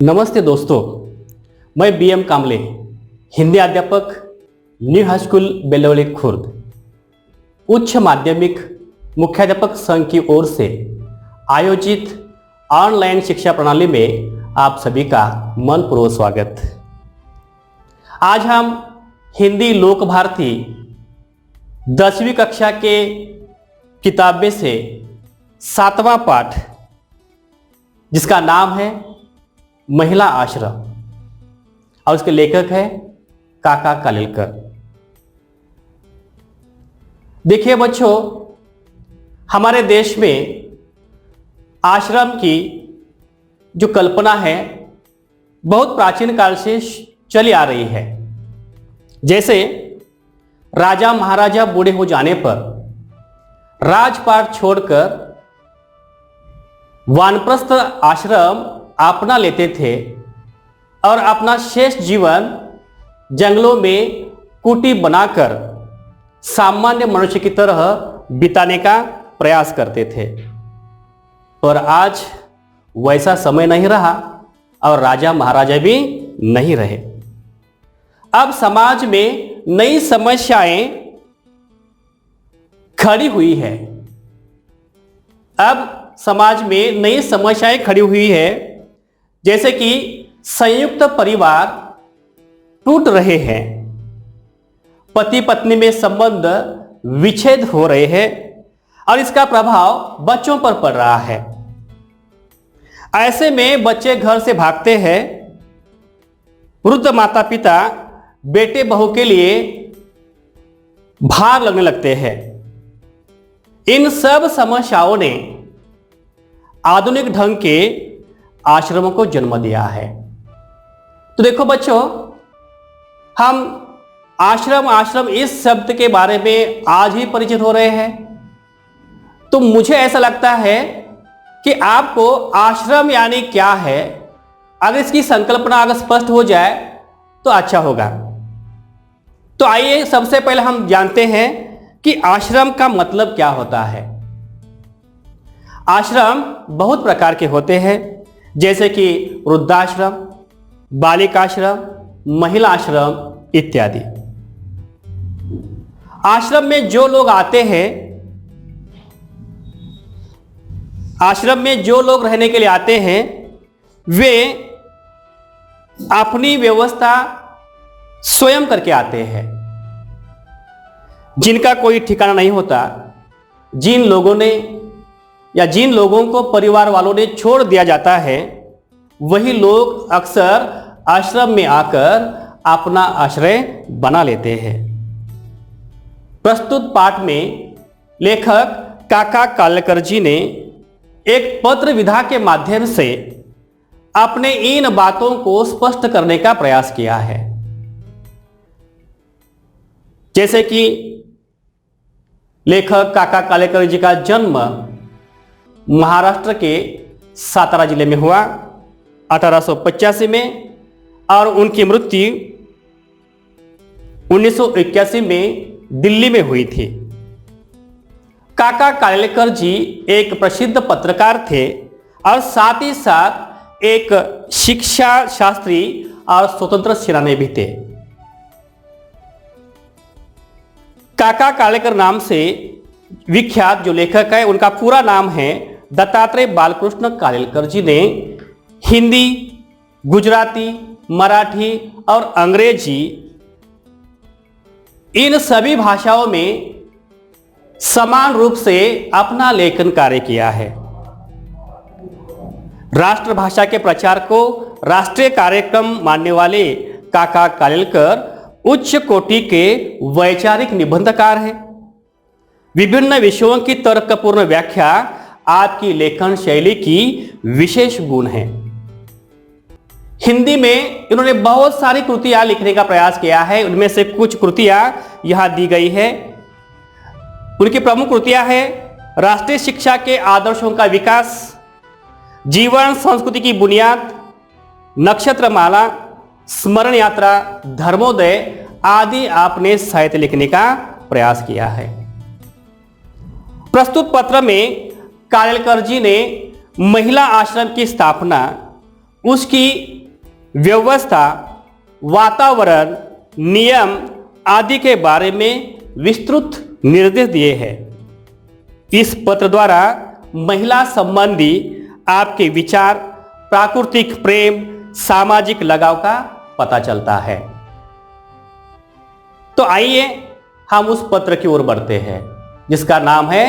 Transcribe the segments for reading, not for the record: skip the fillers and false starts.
नमस्ते दोस्तों, मैं बीएम कामले, हिंदी अध्यापक, new high school Belavali Khurd, उच्च माध्यमिक मुख्याध्यापक संघ की ओर से आयोजित ऑनलाइन शिक्षा प्रणाली में आप सभी का मनपूर्वक स्वागत। आज हम हिंदी लोक भारती 10वीं कक्षा के किताब में से 7वां पाठ, जिसका नाम है महिला आश्रम, और उसके लेखक है काका कालेलकर। देखिए बच्चों, हमारे देश में आश्रम की जो कल्पना है बहुत प्राचीन काल से चली आ रही है। जैसे राजा महाराजा बूढ़े हो जाने पर राजपाट छोड़कर वानप्रस्थ आश्रम अपना लेते थे और अपना शेष जीवन जंगलों में कुटी बनाकर सामान्य मनुष्य की तरह बिताने का प्रयास करते थे। पर आज वैसा समय नहीं रहा और राजा महाराजा भी नहीं रहे। अब समाज में नई समस्याएं खड़ी हुई है। अब समाज में नई समस्याएं खड़ी हुई है, जैसे कि संयुक्त परिवार टूट रहे हैं, पति पत्नी में संबंध विच्छेद हो रहे हैं और इसका प्रभाव बच्चों पर पड़ रहा है। ऐसे में बच्चे घर से भागते हैं। वृद्ध माता पिता बेटे बहू के लिए भार लगने लगते हैं। इन सब समस्याओं ने आधुनिक ढंग के आश्रमों को जन्म दिया है। तो देखो बच्चों, हम आश्रम इस शब्द के बारे में आज ही परिचित हो रहे हैं। तो मुझे ऐसा लगता है कि आपको आश्रम यानी क्या है, अगर इसकी संकल्पना अगर स्पष्ट हो जाए तो अच्छा होगा। तो आइए सबसे पहले हम जानते हैं कि आश्रम का मतलब क्या होता है। आश्रम बहुत प्रकार के होते हैं, जैसे कि वृद्धाश्रम, बालिकाश्रम, महिला आश्रम इत्यादि। आश्रम में जो लोग आते हैं, आश्रम में जो लोग रहने के लिए आते हैं, वे अपनी व्यवस्था स्वयं करके आते हैं। जिनका कोई ठिकाना नहीं होता, जिन लोगों को परिवार वालों ने छोड़ दिया जाता है, वही लोग अक्सर आश्रम में आकर अपना आश्रय बना लेते हैं। प्रस्तुत पाठ में लेखक काका कालेलकर जी ने एक पत्र विधा के माध्यम से अपने इन बातों को स्पष्ट करने का प्रयास किया है। जैसे कि लेखक काका कालेलकर जी का जन्म महाराष्ट्र के सातारा जिले में हुआ 1885 में और उनकी मृत्यु 1981 में दिल्ली में हुई थी। काका कालेलकर जी एक प्रसिद्ध पत्रकार थे और साथ ही साथ एक शिक्षा शास्त्री और स्वतंत्र सेनानी भी थे। काका कालेलकर नाम से विख्यात जो लेखक है, उनका पूरा नाम है दत्तात्रेय बालकृष्ण कालेलकर जी ने हिंदी, गुजराती, मराठी और अंग्रेजी इन सभी भाषाओं में समान रूप से अपना लेखन कार्य किया है। राष्ट्रभाषा के प्रचार को राष्ट्रीय कार्यक्रम मानने वाले काका कालेलकर उच्च कोटि के वैचारिक निबंधकार हैं। विभिन्न विषयों की तर्कपूर्ण व्याख्या आपकी लेखन शैली की विशेष गुण है। हिंदी में इन्होंने बहुत सारी कृतियां लिखने का प्रयास किया है। उनमें से कुछ कृतियां यहां दी गई है। उनकी प्रमुख कृतियां हैं राष्ट्रीय शिक्षा के आदर्शों का विकास, जीवन संस्कृति की बुनियाद, नक्षत्रमाला, स्मरण यात्रा, धर्मोदय आदि आपने साहित्य लिखने का प्रयास किया है। प्रस्तुत पत्र में कालेलकर जी ने महिला आश्रम की स्थापना उसकी व्यवस्था, वातावरण, नियम आदि के बारे में विस्तृत निर्देश दिए हैं। इस पत्र द्वारा महिला संबंधी आपके विचार, प्राकृतिक प्रेम, सामाजिक लगाव का पता चलता है। तो आइए हम उस पत्र की ओर बढ़ते हैं जिसका नाम है,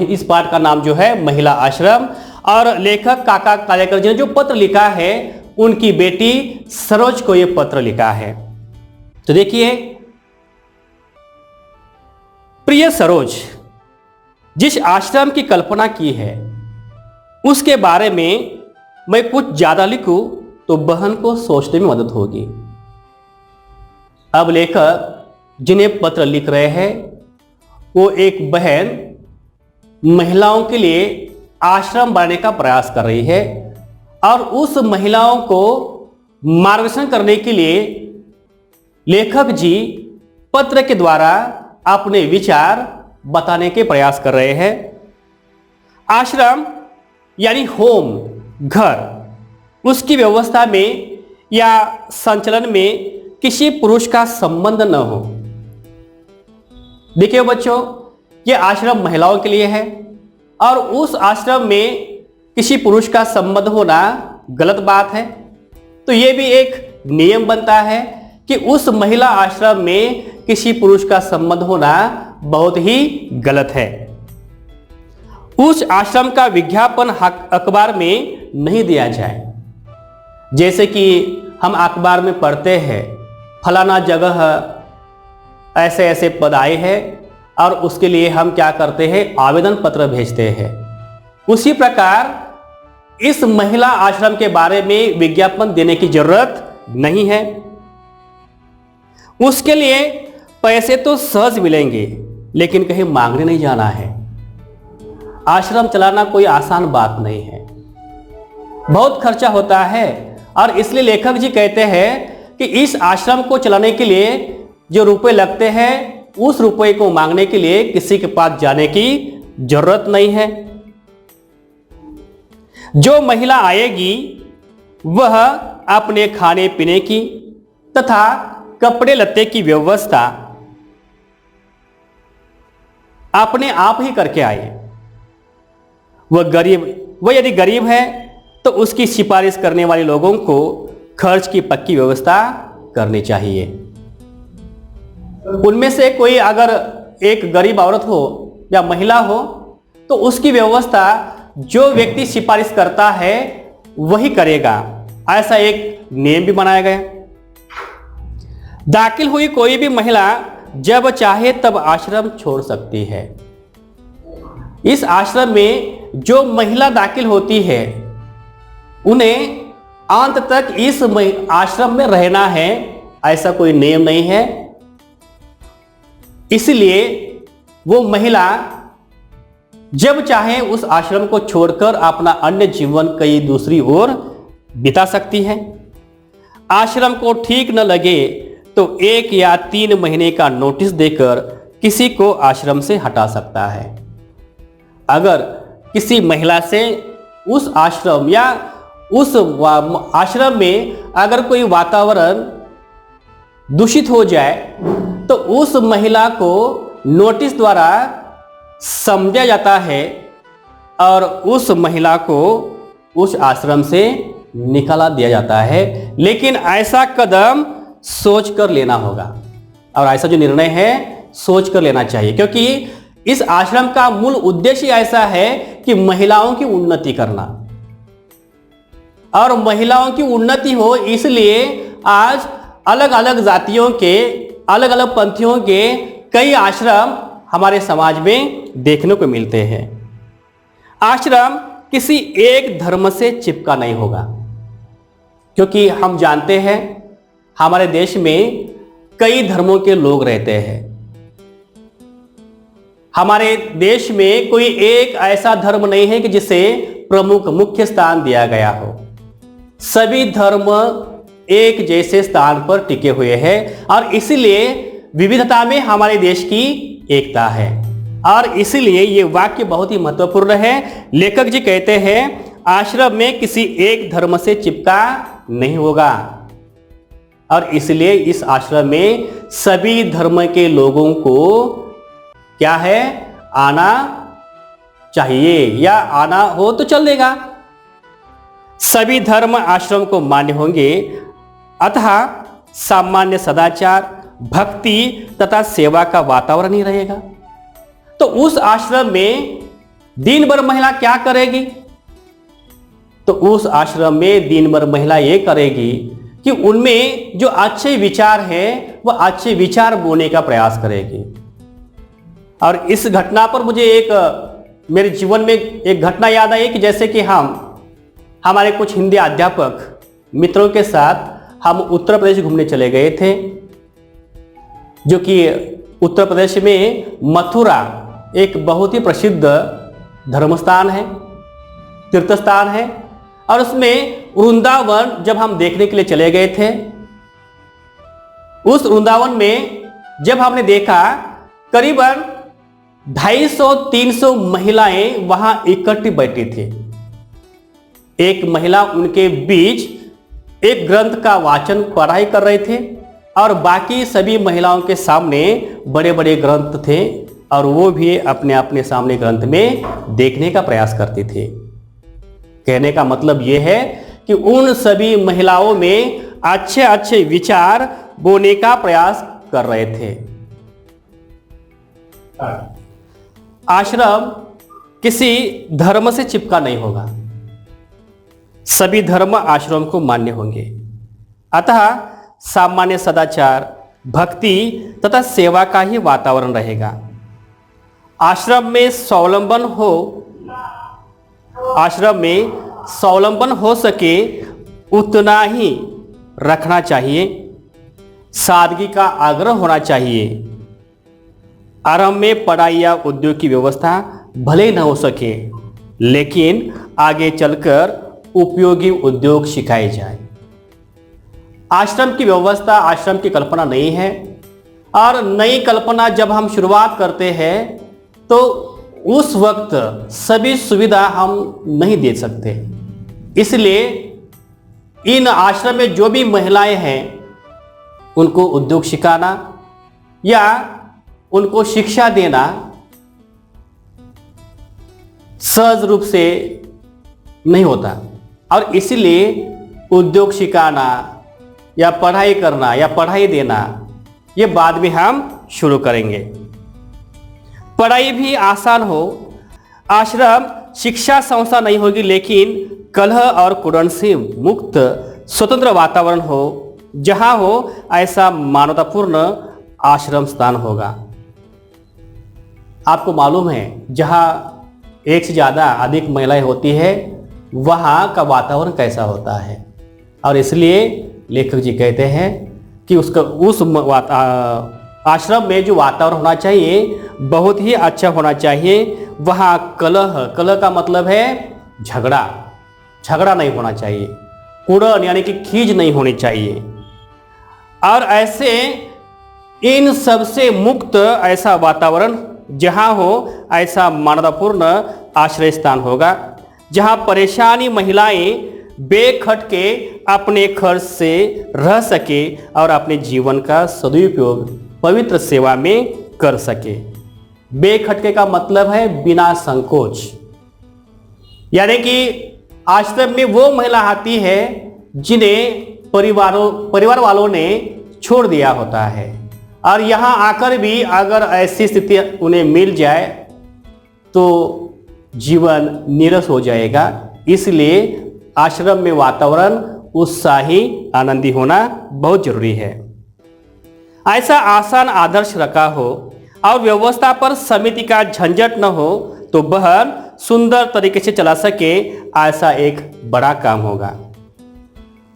इस पाठ का नाम जो है महिला आश्रम, और लेखक काका कालेकर जी ने जो पत्र लिखा है उनकी बेटी सरोज को यह पत्र लिखा है। तो देखिए, प्रिय सरोज, जिस आश्रम की कल्पना की है उसके बारे में मैं कुछ ज्यादा लिखूं तो बहन को सोचने में मदद होगी। अब लेखक जिन्हें पत्र लिख रहे हैं वो एक बहन महिलाओं के लिए आश्रम बनाने का प्रयास कर रही है, और उस महिलाओं को मार्गदर्शन करने के लिए लेखक जी पत्र के द्वारा अपने विचार बताने के प्रयास कर रहे हैं। आश्रम यानी होम, घर, उसकी व्यवस्था में या संचालन में किसी पुरुष का संबंध न हो। देखिए बच्चों, यह आश्रम महिलाओं के लिए है और उस आश्रम में किसी पुरुष का संबंध होना गलत बात है। तो यह भी एक नियम बनता है कि उस महिला आश्रम में किसी पुरुष का संबंध होना बहुत ही गलत है। उस आश्रम का विज्ञापन अखबार में नहीं दिया जाए। जैसे कि हम अखबार में पढ़ते हैं फलाना जगह ऐसे ऐसे पद आए हैं और उसके लिए हम क्या करते हैं, आवेदन पत्र भेजते हैं। उसी प्रकार इस महिला आश्रम के बारे में विज्ञापन देने की जरूरत नहीं है। उसके लिए पैसे तो सहज मिलेंगे लेकिन कहीं मांगने नहीं जाना है। आश्रम चलाना कोई आसान बात नहीं है, बहुत खर्चा होता है, और इसलिए लेखक जी कहते हैं कि इस आश्रम को चलाने के लिए जो रुपए लगते हैं उस रुपए को मांगने के लिए किसी के पास जाने की जरूरत नहीं है। जो महिला आएगी वह अपने खाने पीने की तथा कपड़े लत्ते की व्यवस्था अपने आप ही करके आए। वह यदि गरीब है तो उसकी सिफारिश करने वाले लोगों को खर्च की पक्की व्यवस्था करनी चाहिए। उनमें से कोई अगर एक गरीब औरत हो या महिला हो तो उसकी व्यवस्था जो व्यक्ति सिफारिश करता है वही करेगा, ऐसा एक नियम भी बनाया गया। दाखिल हुई कोई भी महिला जब चाहे तब आश्रम छोड़ सकती है। इस आश्रम में जो महिला दाखिल होती है उन्हें अंत तक इस आश्रम में रहना है, ऐसा कोई नियम नहीं है। इसलिए वो महिला जब चाहे उस आश्रम को छोड़कर अपना अन्य जीवन कई दूसरी ओर बिता सकती है। आश्रम को ठीक न लगे तो 1 या 3 महीने का नोटिस देकर किसी को आश्रम से हटा सकता है। अगर किसी महिला से उस आश्रम या उस आश्रम में अगर कोई वातावरण दूषित हो जाए तो उस महिला को नोटिस द्वारा समझा जाता है और उस महिला को उस आश्रम से निकाला दिया जाता है। लेकिन ऐसा कदम सोच कर लेना होगा और ऐसा जो निर्णय है सोच कर लेना चाहिए, क्योंकि इस आश्रम का मूल उद्देश्य ऐसा है कि महिलाओं की उन्नति करना, और महिलाओं की उन्नति हो इसलिए आज अलग अलग जातियों के, अलग अलग पंथियों के कई आश्रम हमारे समाज में देखने को मिलते हैं। आश्रम किसी एक धर्म से चिपका नहीं होगा, क्योंकि हम जानते हैं हमारे देश में कई धर्मों के लोग रहते हैं। हमारे देश में कोई एक ऐसा धर्म नहीं है कि जिसे प्रमुख मुख्य स्थान दिया गया हो। सभी धर्म एक जैसे स्थान पर टिके हुए हैं और इसलिए विविधता में हमारे देश की एकता है। और इसलिए ये वाक्य बहुत ही महत्वपूर्ण है। लेखक जी कहते हैं आश्रम में किसी एक धर्म से चिपका नहीं होगा और इसलिए इस आश्रम में सभी धर्म के लोगों को क्या है, आना चाहिए या आना हो तो चल देगा। सभी धर्म आश्रम को मान्य होंगे, अतः सामान्य सदाचार, भक्ति तथा सेवा का वातावरण ही रहेगा। तो उस आश्रम में दिन भर महिला क्या करेगी? तो उस आश्रम में दिन भर महिला ये करेगी कि उनमें जो अच्छे विचार है वह अच्छे विचार बोने का प्रयास करेगी। और इस घटना पर मुझे मेरे जीवन में एक घटना याद आई कि जैसे कि हमारे कुछ हिंदी अध्यापक मित्रों के साथ हम उत्तर प्रदेश घूमने चले गए थे, जो कि उत्तर प्रदेश में मथुरा एक बहुत ही प्रसिद्ध धर्मस्थान है, तीर्थस्थान है। और उसमें वृंदावन जब हम देखने के लिए चले गए थे, उस वृंदावन में जब हमने देखा करीबन 250-300 महिलाएं वहां इकट्ठी बैठी थी। एक महिला उनके बीच एक ग्रंथ का वाचन पढ़ाई कर रहे थे और बाकी सभी महिलाओं के सामने बड़े बड़े ग्रंथ थे और वो भी अपने अपने सामने ग्रंथ में देखने का प्रयास करती थी। कहने का मतलब ये है कि उन सभी महिलाओं में अच्छे अच्छे विचार बोने का प्रयास कर रहे थे। आश्रम किसी धर्म से चिपका नहीं होगा, सभी धर्म आश्रम को मान्य होंगे, अतः सामान्य सदाचार, भक्ति तथा सेवा का ही वातावरण रहेगा। आश्रम में स्वावलंबन हो सके उतना ही रखना चाहिए। सादगी का आग्रह होना चाहिए। आरंभ में पढ़ाई या उद्योग की व्यवस्था भले न हो सके, लेकिन आगे चलकर उपयोगी उद्योग सिखाए जाए। आश्रम की व्यवस्था, आश्रम की कल्पना नहीं है और नई कल्पना जब हम शुरुआत करते हैं तो उस वक्त सभी सुविधा हम नहीं दे सकते। इसलिए इन आश्रम में जो भी महिलाएं हैं उनको उद्योग सिखाना या उनको शिक्षा देना सहज रूप से नहीं होता और इसलिए उद्योग सिखाना या पढ़ाई करना या पढ़ाई देना ये बाद में हम शुरू करेंगे। पढ़ाई भी आसान हो। आश्रम शिक्षा संस्था नहीं होगी, लेकिन कलह और कुड़न से मुक्त स्वतंत्र वातावरण हो। जहां हो ऐसा मानवतापूर्ण आश्रम स्थान होगा। आपको मालूम है जहां एक से ज़्यादा अधिक महिलाएं होती है वहां का वातावरण कैसा होता है, और इसलिए लेखक जी कहते हैं कि उस आश्रम में जो वातावरण होना चाहिए बहुत ही अच्छा होना चाहिए। वहाँ कलह का मतलब है झगड़ा नहीं होना चाहिए, कुड़न यानी कि खींच नहीं होनी चाहिए, और ऐसे इन सबसे मुक्त ऐसा वातावरण जहाँ हो ऐसा मानवतापूर्ण आश्रय स्थान होगा, जहाँ परेशानी महिलाएं बेखटके अपने खर्च से रह सके और अपने जीवन का सदुपयोग पवित्र सेवा में कर सके। बेखटके का मतलब है बिना संकोच, यानी कि आश्रम में वो महिला आती है जिन्हें परिवार वालों ने छोड़ दिया होता है, और यहाँ आकर भी अगर ऐसी स्थिति उन्हें मिल जाए तो जीवन नीरस हो जाएगा। इसलिए आश्रम में वातावरण उत्साही आनंदी होना बहुत जरूरी है। ऐसा आसान आदर्श रखा हो और व्यवस्था पर समिति का झंझट न हो तो बहन सुंदर तरीके से चला सके, ऐसा एक बड़ा काम होगा।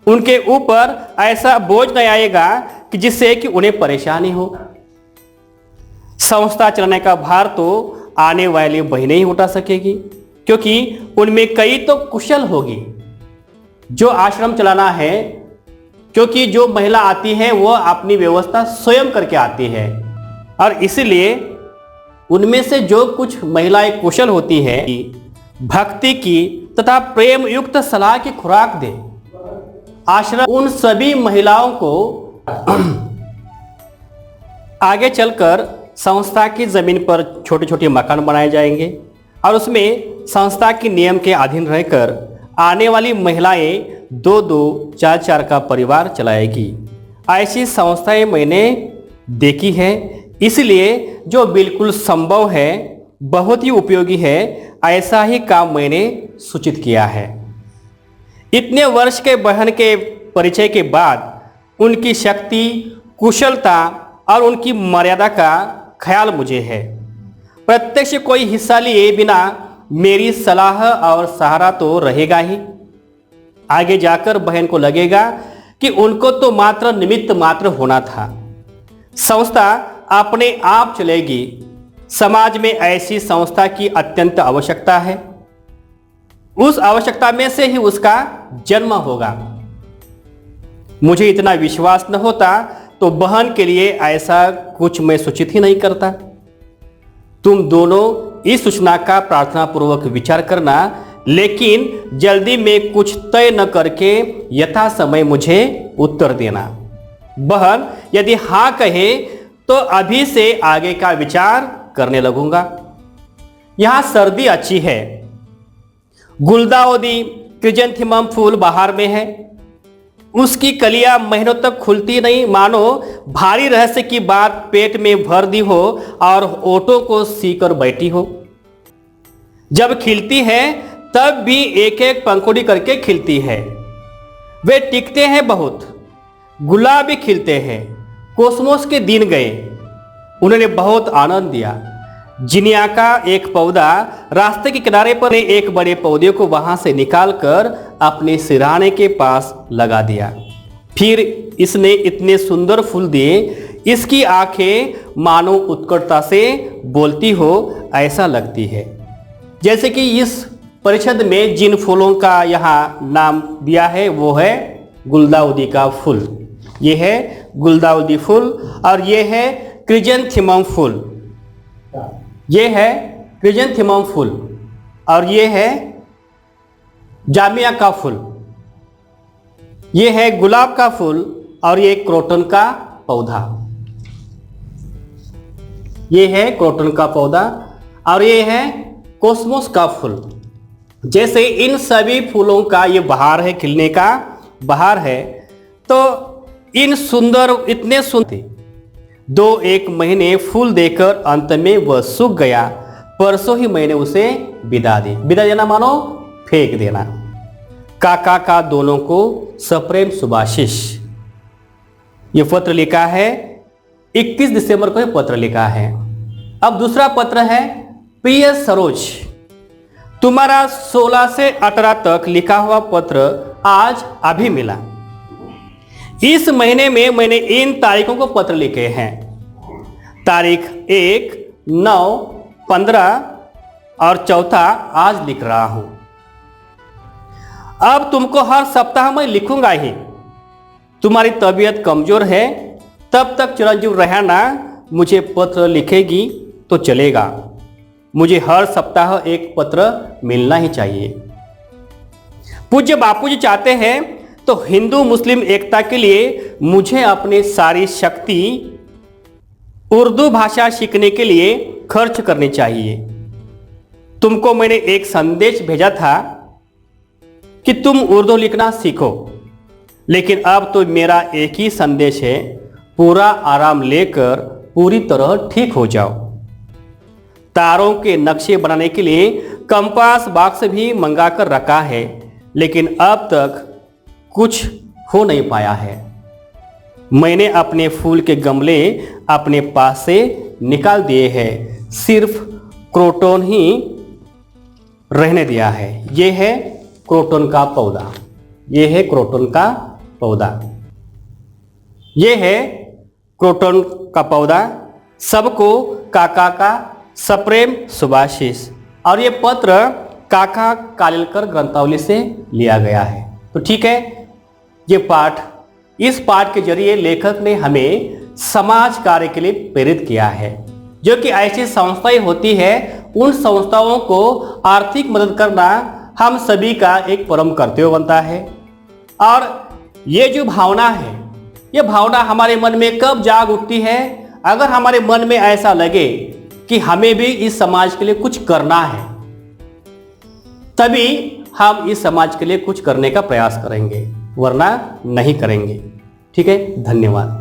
उनके ऊपर ऐसा बोझ नहीं आएगा कि जिससे कि उन्हें परेशानी हो। संस्था चलाने का भार तो आने वाली बहनें ही उठा सकेगी, क्योंकि उनमें कई तो कुशल होगी जो आश्रम चलाना है, क्योंकि जो महिला आती है वो अपनी व्यवस्था स्वयं करके आती है, और इसलिए उनमें से जो कुछ महिलाएं कुशल होती हैं भक्ति की तथा प्रेम युक्त सलाह की खुराक दे। आश्रम उन सभी महिलाओं को आगे चलकर संस्था की जमीन पर छोटे छोटे मकान बनाए जाएंगे और उसमें संस्था के नियम के अधीन रहकर आने वाली महिलाएं 2-2, 4-4 का परिवार चलाएगी। ऐसी संस्थाएं मैंने देखी है, इसलिए जो बिल्कुल संभव है, बहुत ही उपयोगी है, ऐसा ही काम मैंने सूचित किया है। इतने वर्ष के बहन के परिचय के बाद उनकी शक्ति, कुशलता और उनकी मर्यादा का ख्याल मुझे है। प्रत्यक्ष कोई हिस्सा लिए बिना मेरी सलाह और सहारा तो रहेगा ही। आगे जाकर बहन को लगेगा कि उनको तो मात्र निमित्त मात्र होना था। संस्था अपने आप चलेगी। समाज में ऐसी संस्था की अत्यंत आवश्यकता है। उस आवश्यकता में से ही उसका जन्म होगा। मुझे इतना विश्वास न होता तो बहन के लिए ऐसा कुछ मैं सूचित ही नहीं करता। तुम दोनों इस सूचना का प्रार्थना पूर्वक विचार करना, लेकिन जल्दी में कुछ तय न करके यथा समय मुझे उत्तर देना। बहन यदि हाँ कहे तो अभी से आगे का विचार करने लगूंगा। यहां सर्दी अच्छी है। गुलदाउदी क्रिजेंथेमम फूल बाहर में है। उसकी कलियां महीनों तक खुलती नहीं, मानो भारी रहस्य की बात पेट में भर दी हो और ओठों को सीकर बैठी हो। जब खिलती है तब भी एक एक पंखुड़ी करके खिलती है। वे टिकते हैं बहुत। गुलाब भी खिलते हैं। कोसमोस के दिन गए, उन्होंने बहुत आनंद दिया। जिनिया का एक पौधा रास्ते के किनारे पर एक बड़े पौधे को वहां से निकालकर अपने सिरहाने के पास लगा दिया। फिर इसने इतने सुंदर फूल दिए, इसकी आंखें मानो उत्कटता से बोलती हो ऐसा लगती है। जैसे कि इस परिषद में जिन फूलों का यहाँ नाम दिया है वो है गुलदाउदी का फूल। ये है गुलदाउदी फूल और ये है क्रिजेंथेमम फूल। ये है क्रिजेंथेमम फूल और ये है जामिया का फूल। ये है गुलाब का फूल और ये क्रोटन का पौधा। ये है क्रोटन का पौधा और ये है कोसमोस का फूल। जैसे इन सभी फूलों का ये बहार है, खिलने का बहार है, तो इन सुंदर इतने सुंदर 2-1 महीने फूल देकर अंत में वह सूख गया। परसों ही मैंने उसे विदा दी। विदा देना मानो फेंक देना। काका का दोनों को सप्रेम सुभाशीष। यह पत्र लिखा है 21 दिसंबर को यह पत्र लिखा है। अब दूसरा पत्र है प्रिय सरोज, तुम्हारा 16 से 18 तक लिखा हुआ पत्र आज अभी मिला। इस महीने में मैंने इन तारीखों को पत्र लिखे हैं। तारीख 1, 9, 15 और चौथा आज लिख रहा हूं। अब तुमको हर सप्ताह मैं लिखूंगा ही। तुम्हारी तबीयत कमजोर है, तब तक चिरंजीव रहना। मुझे पत्र लिखेगी तो चलेगा। मुझे हर सप्ताह एक पत्र मिलना ही चाहिए। पूज्य बापूजी चाहते हैं तो हिंदू मुस्लिम एकता के लिए मुझे अपनी सारी शक्ति उर्दू भाषा सीखने के लिए खर्च करनी चाहिए। तुमको मैंने एक संदेश भेजा था कि तुम उर्दू लिखना सीखो, लेकिन अब तो मेरा एक ही संदेश है, पूरा आराम लेकर पूरी तरह ठीक हो जाओ। तारों के नक्शे बनाने के लिए कंपास बॉक्स भी मंगाकर रखा है, लेकिन अब तक कुछ हो नहीं पाया है। मैंने अपने फूल के गमले अपने पास से निकाल दिए हैं, सिर्फ क्रोटन ही रहने दिया है। यह है क्रोटन का पौधा। यह है क्रोटन का पौधा। यह है क्रोटन का पौधा। सबको काका का सप्रेम सुभाशीष। और ये पत्र काका कालेलकर ग्रंथावली से लिया गया है। तो ठीक है, ये पाठ, इस पाठ के जरिए लेखक ने हमें समाज कार्य के लिए प्रेरित किया है। जो कि ऐसी संस्थाएं होती है, उन संस्थाओं को आर्थिक मदद करना हम सभी का एक परम कर्तव्य बनता है। और ये जो भावना है, ये भावना हमारे मन में कब जाग उठती है? अगर हमारे मन में ऐसा लगे कि हमें भी इस समाज के लिए कुछ करना है, तभी हम इस समाज के लिए कुछ करने का प्रयास करेंगे, वरना नहीं करेंगे। ठीक है, धन्यवाद।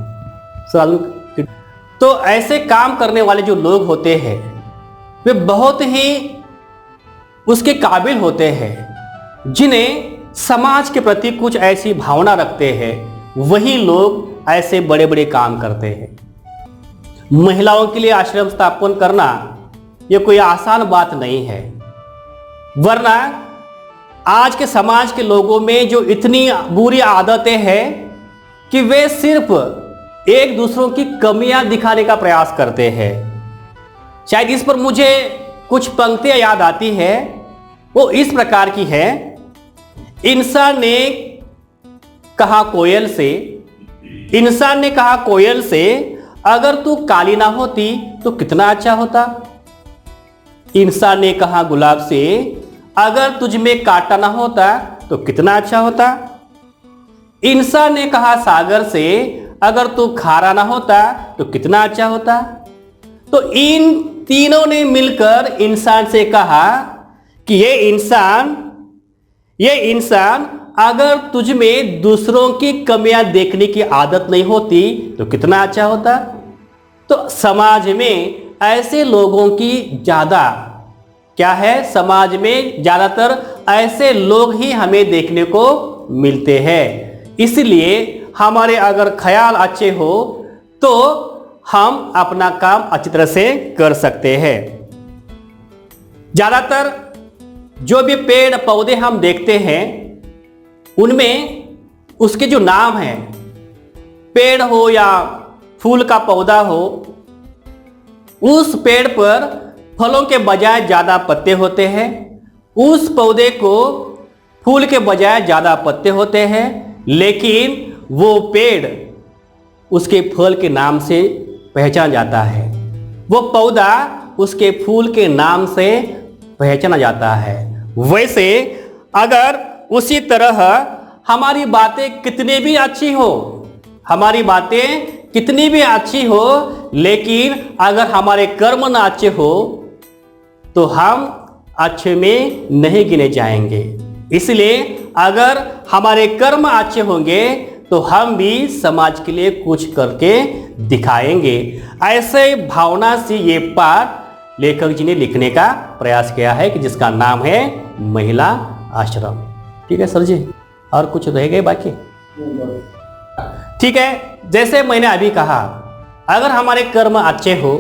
तो ऐसे काम करने वाले जो लोग होते हैं वे बहुत ही उसके काबिल होते हैं। जिन्हें समाज के प्रति कुछ ऐसी भावना रखते हैं, वही लोग ऐसे बड़े बड़े काम करते हैं। महिलाओं के लिए आश्रम स्थापन करना ये कोई आसान बात नहीं है, वरना आज के समाज के लोगों में जो इतनी बुरी आदतें हैं कि वे सिर्फ एक दूसरों की कमियां दिखाने का प्रयास करते हैं। शायद इस पर मुझे कुछ पंक्तियां याद आती है, वो इस प्रकार की है। इंसान ने कहा कोयल से, अगर तू काली ना होती तो कितना अच्छा होता। इंसान ने कहा गुलाब से, अगर तुझ में कांटा ना होता तो कितना अच्छा होता। इंसान ने कहा सागर से, अगर तू खारा ना होता तो कितना अच्छा होता। तो इन तीनों ने मिलकर इंसान से कहा कि ये इंसान अगर तुझ में दूसरों की कमियां देखने की आदत नहीं होती तो कितना अच्छा होता। तो समाज में ऐसे लोगों की ज्यादा क्या है, समाज में ज्यादातर ऐसे लोग ही हमें देखने को मिलते हैं। इसलिए हमारे अगर ख्याल अच्छे हो तो हम अपना काम अच्छी तरह से कर सकते हैं। ज्यादातर जो भी पेड़ पौधे हम देखते हैं उनमें उसके जो नाम है, पेड़ हो या फूल का पौधा हो, उस पेड़ पर फलों के बजाय ज्यादा पत्ते होते हैं, उस पौधे को फूल के बजाय ज्यादा पत्ते होते हैं, लेकिन वो पेड़ उसके फल के नाम से पहचाना जाता है, वो पौधा उसके फूल के नाम से पहचाना जाता है। वैसे अगर उसी तरह हमारी बातें कितनी भी अच्छी हो, लेकिन अगर हमारे कर्म ना अच्छे हो तो हम अच्छे में नहीं गिने जाएंगे। इसलिए अगर हमारे कर्म अच्छे होंगे तो हम भी समाज के लिए कुछ करके दिखाएंगे। ऐसे भावना से ये पाठ लेखक जी ने लिखने का प्रयास किया है कि जिसका नाम है महिला आश्रम। ठीक है सर जी, और कुछ रह गए बाकी? ठीक है, जैसे मैंने अभी कहा, अगर हमारे कर्म अच्छे हो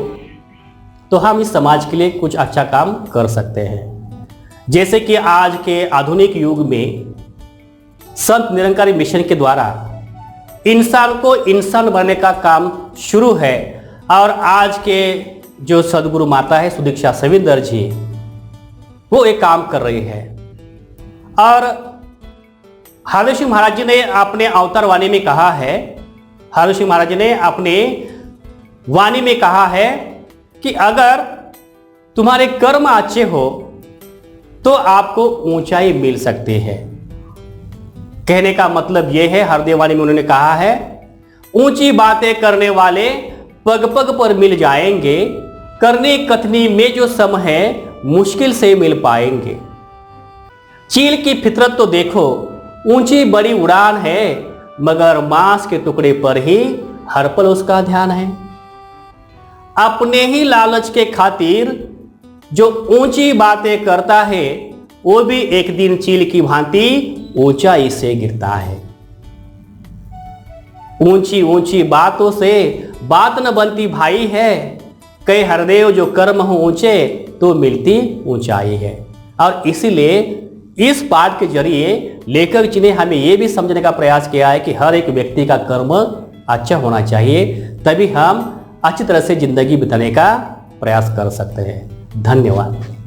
तो हम इस समाज के लिए कुछ अच्छा काम कर सकते हैं। जैसे कि आज के आधुनिक युग में संत निरंकारी मिशन के द्वारा इंसान को इंसान बनने का काम शुरू है, और आज के जो सदगुरु माता है सुदीक्षा सविंदर जी, वो एक काम कर रही है। और हार्दिक सिंह महाराज जी ने अपने अवतार वाणी में कहा है, हार्दिक सिंह महाराज जी ने अपने वाणी में कहा है कि अगर तुम्हारे कर्म अच्छे हो तो आपको ऊंचाई मिल सकती है। कहने का मतलब यह है, हरदेव वाणी में उन्होंने कहा है, ऊंची बातें करने वाले पग पग पर मिल जाएंगे, करनी कथनी में जो सम है मुश्किल से मिल पाएंगे। चील की फितरत तो देखो, ऊंची बड़ी उड़ान है, मगर मांस के टुकड़े पर ही हर पल उसका ध्यान है। अपने ही लालच के खातिर जो ऊंची बातें करता है, वो भी एक दिन चील की भांति ऊंचाई से गिरता है। ऊंची ऊंची बातों से बात न बनती भाई है, कई हरदेव जो कर्म हो ऊंचे तो मिलती ऊंचाई है। और इसीलिए इस पाठ के जरिए लेखक जी ने हमें यह भी समझने का प्रयास किया है कि हर एक व्यक्ति का कर्म अच्छा होना चाहिए, तभी हम अच्छी तरह से जिंदगी बिताने का प्रयास कर सकते हैं। धन्यवाद।